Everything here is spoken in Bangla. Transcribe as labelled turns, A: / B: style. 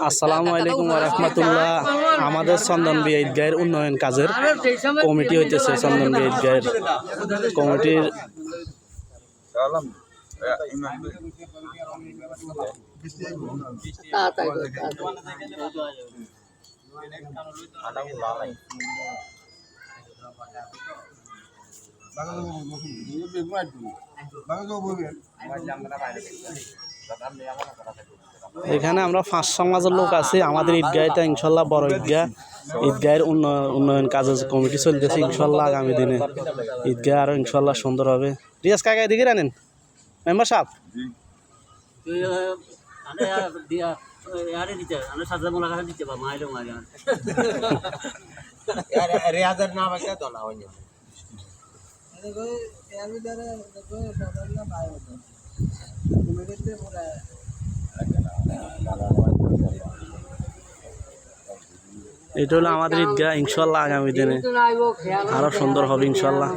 A: আসসালামু আলাইকুম ওয়া রাহমাতুল্লাহ। আমাদের চন্দনবিয়া ঈদগাহের উন্নয়ন কাজের কমিটি হইতেছে। চন্দনবিয়া ঈদগাহের কমিটির এখানে আমরা 5 সমাজের লোক আছি। আমাদের ঈদগাহটা ইনশাল্লাহ বড় ঈদগাহ। ঈদগাহের উন্নয়ন কাজের কমিটি চলতেছে। ইনশাল্লাহ আগামী দিনে ঈদগাহ আরও ইনশাল্লাহ সুন্দর হবে। রিয়াজ কাকা এদিকে রানেন মেম্বার সাহেব। এটা হলো আমাদের ঈদগাহ। ইনশাল্লাহ আগামী দিনে আরো সুন্দর হবে ইনশাল্লাহ।